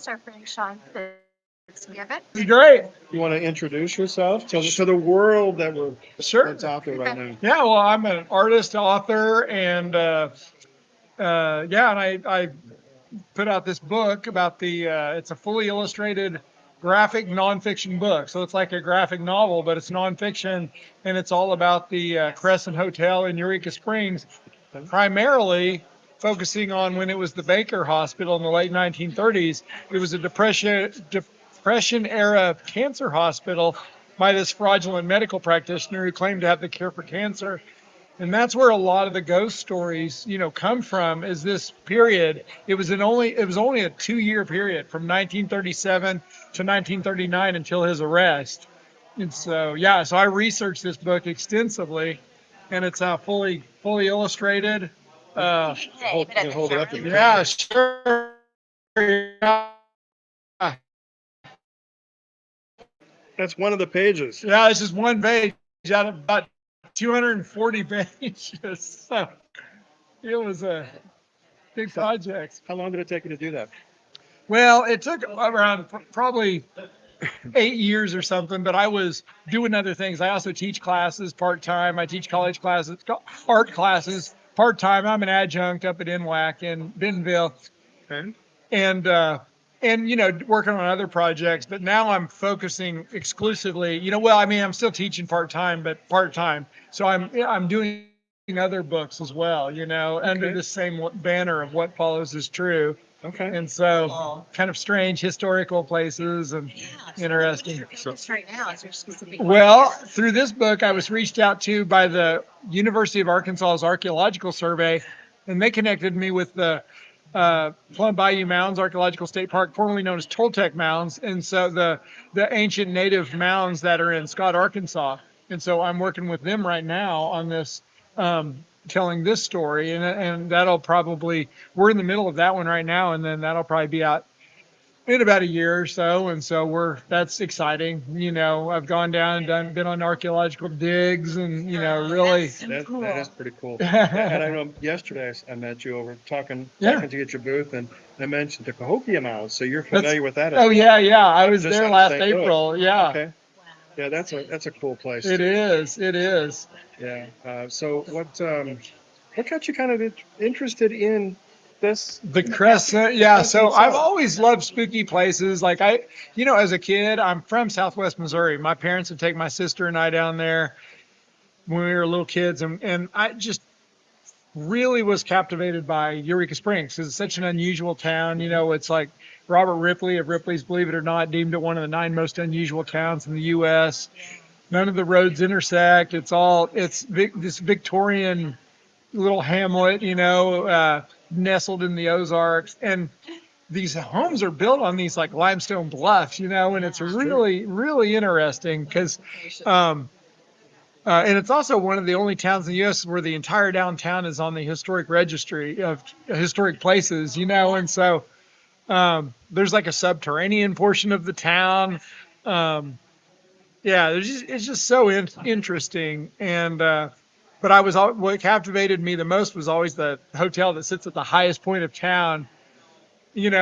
our friend Sean Fitzgibbon. Great. You want to introduce yourself to the world Sure. that's out there right now? Yeah, well, I'm an artist, author, and yeah, and I put out this book about it's a fully illustrated graphic nonfiction book. So it's like a graphic novel, but it's nonfiction, and it's all about the Crescent Hotel in Eureka Springs, primarily focusing on when it was the Baker Hospital in the late 1930s. It was a depression era cancer hospital by this fraudulent medical practitioner who claimed to have the cure for cancer. And that's where a lot of the ghost stories, come from. Is this period? It was only a 2-year period from 1937 to 1939 until his arrest. And so yeah, so I researched this book extensively, and it's fully illustrated. You can hold it up. Yeah, sure. Yeah, That's one of the pages. yeah, it's just one page out of about 240 pages. So it was a big project. How long did it take you to do that? Well, it took around probably 8 years or something, but I was doing other things. I also teach classes part-time. I teach college classes, art classes part-time. I'm an adjunct up at NWAC in Bentonville, Okay. and working on other projects. But now I'm focusing exclusively. Well, I mean, I'm still teaching part-time, but part-time. So I'm doing other books as well. Under the same banner of What Follows is True. Okay. And so, kind of strange historical places and interesting. Right now, is there specific? Well, through this book, I was reached out to by the University of Arkansas's Archaeological Survey, and they connected me with the Plum Bayou Mounds Archaeological State Park, formerly known as Toltec Mounds, and so the ancient native mounds that are in Scott, Arkansas. And so I'm working with them right now on this, telling this story, and we're in the middle of that one right now, and then that'll probably be out in about a year or so. And so that's exciting. I've gone down and been on archaeological digs, and really. That is pretty cool. And I know yesterday I met you over talking to get your booth, and I mentioned the Cahokia Mounds, so you're familiar with that. Oh yeah, I was Just there out of last St. Louis. April. Yeah. Okay. Yeah, that's a cool place. It is. Yeah. So what got you kind of interested in this? The Crescent, yeah. So I've always loved spooky places. Like as a kid, I'm from Southwest Missouri. My parents would take my sister and I down there when we were little kids, and I just really was captivated by Eureka Springs because it's such an unusual town. It's like Robert Ripley of Ripley's Believe It or Not deemed it one of the 9 most unusual towns in the U.S. None of the roads intersect. It's this Victorian little hamlet, nestled in the Ozarks, and these homes are built on these like limestone bluffs, and it's really, really interesting because, and it's also one of the only towns in the U.S. where the entire downtown is on the historic registry of historic places, and so there's like a subterranean portion of the town. Yeah, it's just so interesting, and but what captivated me the most was always the hotel that sits at the highest point of town, and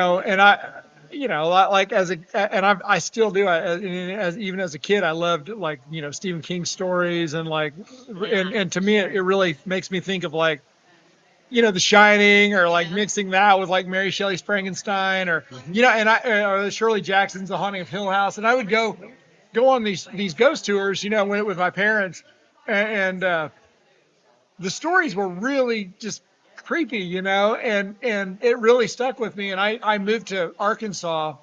like I still do. Even as a kid, I loved like Stephen King stories, and like, and to me it really makes me think of like, The Shining, or like mixing that with like Mary Shelley's Frankenstein, or or Shirley Jackson's The Haunting of Hill House, and I would go on these ghost tours, with my parents, and the stories were really just creepy, and it really stuck with me. And I moved to Arkansas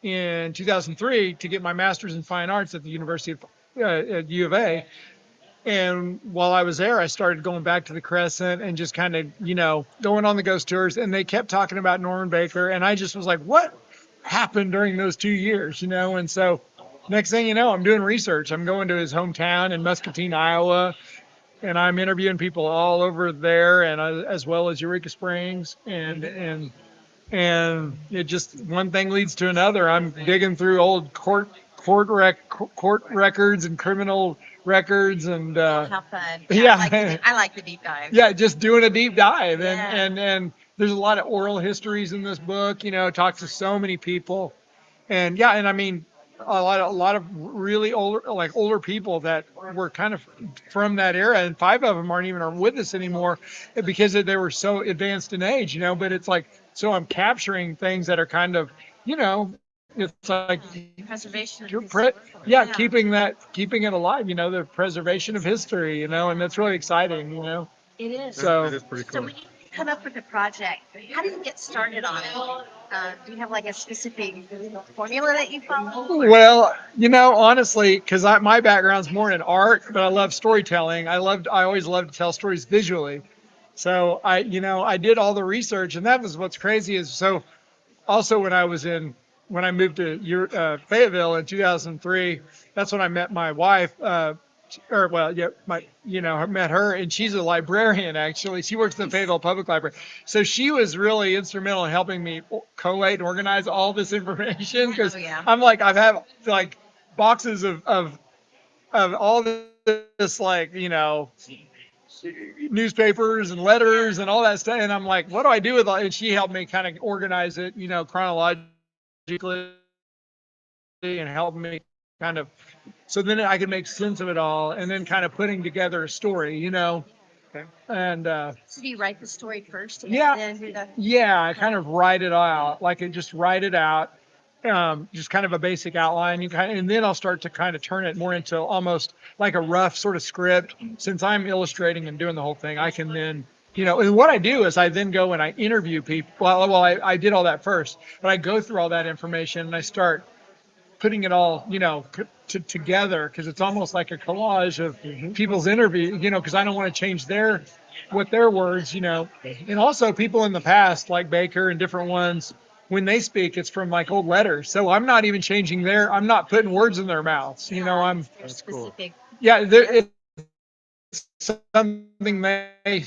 in 2003 to get my master's in fine arts at the University of at U of A. And while I was there, I started going back to the Crescent and just kind of, going on the ghost tours. And they kept talking about Norman Baker, and I just was like, what happened during those 2 years, And so next thing you know, I'm doing research. I'm going to his hometown in Muscatine, Iowa, and I'm interviewing people all over there, and as well as Eureka Springs, and it just, one thing leads to another. I'm digging through old court records and criminal records, and How fun! yeah, I like the deep dive. yeah, just doing a deep dive, Yeah. and there's a lot of oral histories in this book. Talks to so many people, and yeah, and I mean, a lot of really older people that were kind of from that era, and 5 of them aren't even with us anymore because they were so advanced in age. But it's like, so I'm capturing things that are kind of, it's like Preservation of you're history. yeah, keeping it alive, the preservation of history, and that's really exciting. It is. So That is pretty So cool. when you come up with a project, how do you get started on it? Do you have like a specific formula that you follow? well, honestly, because my background's more in art, but I love storytelling. I always loved to tell stories visually. So I did all the research, and that was what's crazy is, so also when I moved to Fayetteville in 2003, that's when I met my wife. Or well, yeah, I met her, and she's a librarian actually. She works in the Fayetteville Public Library, so she was really instrumental in helping me collate and organize all this information because Oh, yeah. I'm like, I've had like boxes of all this, like, newspapers and letters and all that stuff, and I'm like, what do I do with all? And she helped me kind of organize it, chronologically, and help me kind of, so then I could make sense of it all, and then kind of putting together a story. Okay. And So do you write the story first and Yeah. then do the? yeah, I kind of write it out, just write it out, just kind of a basic outline. And then I'll start to kind of turn it more into almost like a rough sort of script. Since I'm illustrating and doing the whole thing, I can then, and what I do is I then go and I interview people. Well, I did all that first, but I go through all that information and I start putting it all, together, because it's almost like a collage of people's interview, because I don't want to change their words, and also people in the past like Baker and different ones, when they speak, it's from like old letters. So I'm not even I'm not putting words in their mouths. I'm, That's cool. Specific. yeah, it's something they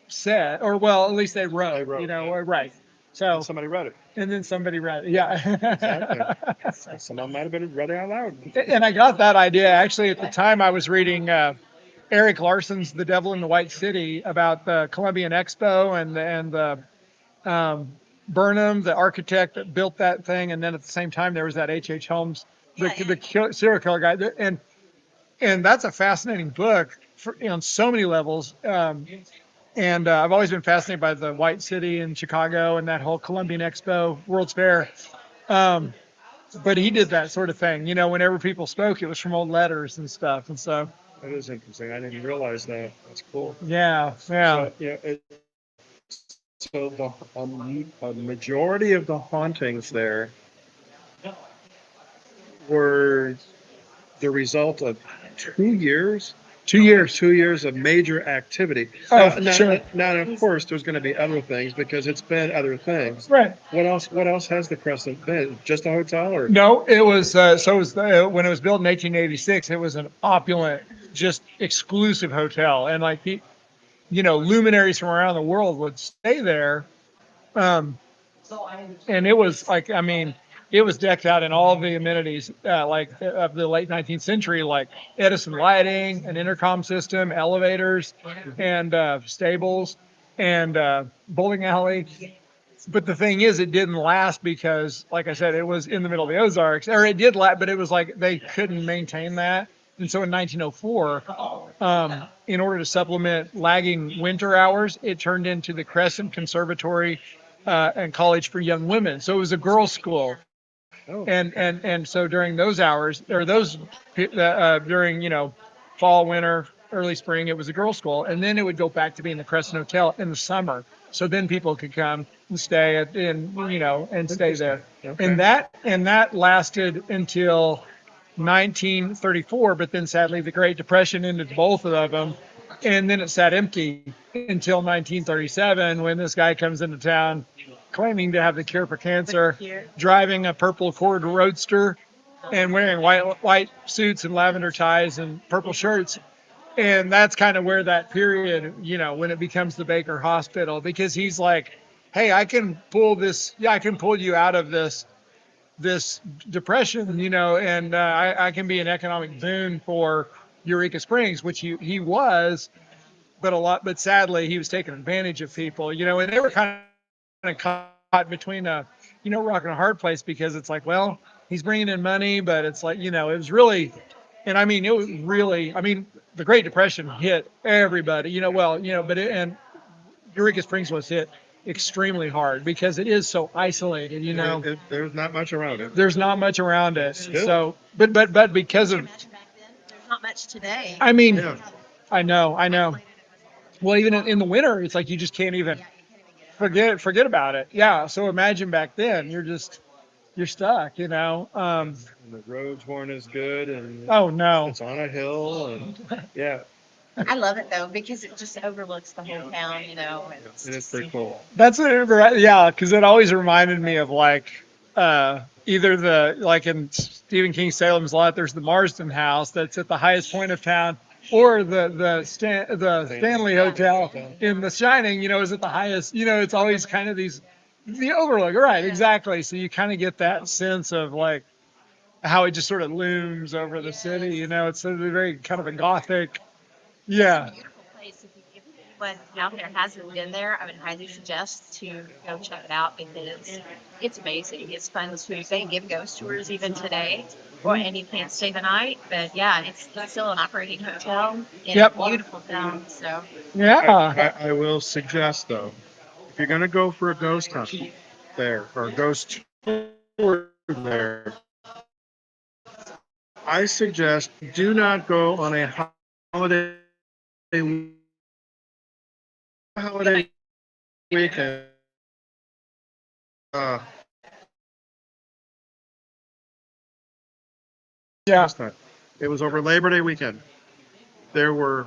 said, or well, at least they wrote, They wrote. or right. So, And somebody read it. and then somebody read it. Yeah. Exactly. Some of them might have been read out loud. And I got that idea actually at the time I was reading Eric Larson's The Devil in the White City about the Columbian Expo and the Burnham, the architect that built that thing, and then at the same time there was that H.H. Holmes, serial killer guy, and that's a fascinating book on so many levels. And I've always been fascinated by the White City in Chicago and that whole Columbian Expo, World's Fair. Um, but he did that sort of thing. Whenever people spoke, it was from old letters and stuff. And so, That is interesting. I didn't realize that. That's cool. yeah. So, so a majority of the hauntings there were the result of 2 years. 2 years. 2 years of major activity. Oh, now, sure. now, of course, there's going to be other things because it's been other things. Right. What else? What else has the Crescent been? Just a hotel, or No, it was, so it was, when it was built in 1886, it was an opulent, just exclusive hotel. And like, luminaries from around the world would stay there. Um, and it was like, I mean, it was decked out in all the amenities, of the late 19th century, like Edison lighting, an intercom system, elevators, and stables, and bowling alley. But the thing is, it didn't last because, like I said, it was in the middle of the Ozarks, or it did last, but it was like they couldn't maintain that. And so in 1904, in order to supplement lagging winter hours, it turned into the Crescent Conservatory and College for Young Women. So it was a girls' school. oh, And so during those hours, or during, fall, winter, early spring, it was a girls' school, and then it would go back to being the Crescent Hotel in the summer. So then people could come and stay and stay there. Okay. And that lasted until 1934, but then sadly the Great Depression ended both of them, and then it sat empty until 1937 when this guy comes into town claiming to have the cure for cancer, driving a purple Ford Roadster and wearing white suits and lavender ties and purple shirts. And that's kind of where that period, when it becomes the Baker Hospital, because he's like, hey, I can pull you out of this depression, and I can be an economic boon for Eureka Springs, which he was, but sadly he was taking advantage of people, and they were kind of caught between a, rock and a hard place because it's like, well, he's bringing in money, but it's like, it was really, and I mean, it was really, I mean, the Great Depression hit everybody, and Eureka Springs was hit extremely hard because it is so isolated, There's not much around it. there's not much around it. Still. So, but because Can you of, imagine back then? There's not much today. I mean, Yeah. I know. Well, even in the winter, it's like you just can't even forget about it. Yeah. So imagine back then, you're stuck, And the roads weren't as good, and Oh no. it's on a hill, and yeah, I love it though because it just overlooks the whole town, it is pretty cool. That's yeah, because it always reminded me of like either like in Stephen King Salem's Lot, there's the Marsden House that's at the highest point of town, or the Stanley Hotel in The Shining, is at the highest. It's always kind of the overlook, right? Exactly. So you kind of get that sense of like how it just sort of looms over the city. It's a very kind of a gothic. Yeah. It's a beautiful place. If anyone out there hasn't been there, I would highly suggest to go check it out because it's amazing. It's fun to they give ghost tours even today, and you can't stay the night. But yeah, it's still an operating hotel in Yep. a beautiful town. So Yeah. I will suggest though, if you're gonna go for a ghost hunt there or a ghost tour there, I suggest do not go on a holiday weekend. Uh, Yeah. last time. It was over Labor Day weekend. There were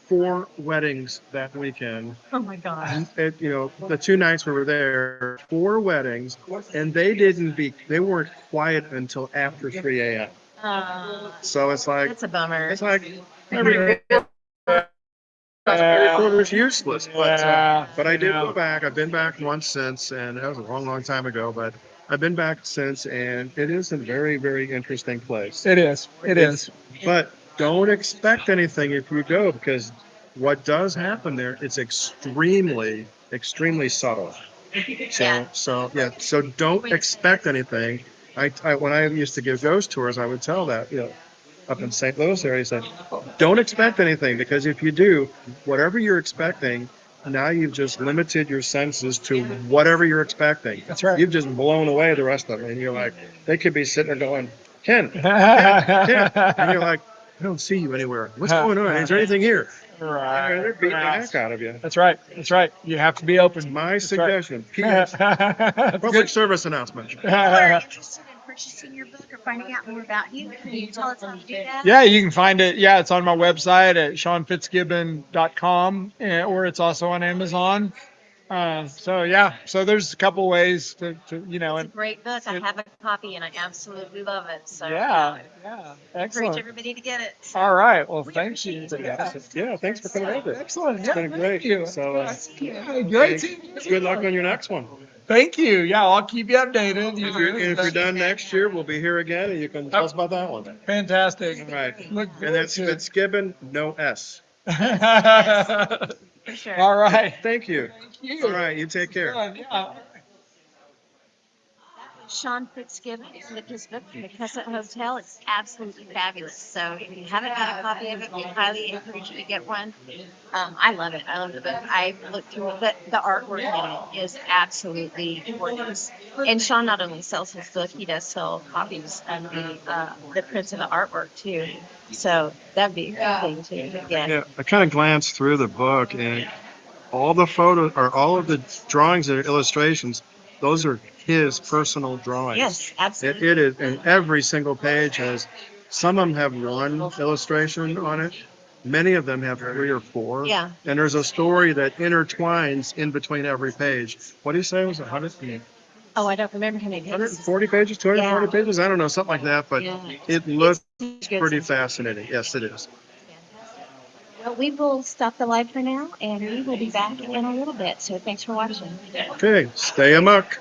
4 weddings that weekend. oh my gosh, The 2 nights we were there, 4 weddings, and they weren't quiet until after 3 a.m. So it's like, that's a bummer. every quarter is useless. But I did go back. I've been back once since, and that was a long, long time ago. But I've been back since, and it is a very, very interesting place. It is. It is. But don't expect anything if you go, because what does happen there is extremely, extremely subtle. So don't expect anything. When I used to give ghost tours, I would tell that, up in St. Louis area, said, don't expect anything, because if you do, whatever you're expecting, now you've just limited your senses to whatever you're expecting. That's right. You've just blown away the rest of it, and you're like, they could be sitting there going, Ken, and you're like, I don't see you anywhere. What's going on? Is there anything here? Right. They're beating the heck out of you. That's right. That's right. You have to be open. My That's right. suggestion. That's Public good. service announcement. If people are interested in purchasing your book or finding out more about you, can you tell us how to do that? Yeah, you can find it. Yeah, it's on my website at seanfitzgibbon.com, or it's also on Amazon. So there's a couple ways to It's a and great book. I have a copy and I absolutely love it. So yeah, encourage excellent. everybody to get it. All right, well, thank you. Yeah, thanks for coming over. Excellent. It's been great. Thank you. So, Yeah, great. good luck on your next one. Thank you. Yeah, I'll keep you updated. If you're done next year, we'll be here again, and you can tell us about that one. Fantastic. All right. Look And that's forward to it. Fitzgibbon, no S. For sure. All right. Thank you. Thank you. All right, you take care. Yeah. Sean Fitzgibbon with his book, The Crescent Hotel. It's absolutely fabulous. So if you haven't got a copy of it, we highly encourage you to get one. I love it. I love the book. I looked through it, but the artwork in it is absolutely gorgeous. And Sean not only sells his book, he does sell copies of the prints of the artwork too. So that'd be a good thing to get. Yeah, I kind of glanced through the book, and all the photos or all of the drawings and illustrations, those are his personal drawings. Yes, absolutely. It is, and every single page has, some of them have one illustration on it. Many of them have 3 or 4. Yeah. And there's a story that intertwines in between every page. What do you say? It was 100? Oh, I don't remember how many pages. 140 pages, 240 pages? I don't know, something like that, but Yeah. it looks It's good pretty stuff. fascinating. Yes, it is. Well, we will stop the live for now, and we will be back in a little bit. So thanks for watching. Okay, stay amok.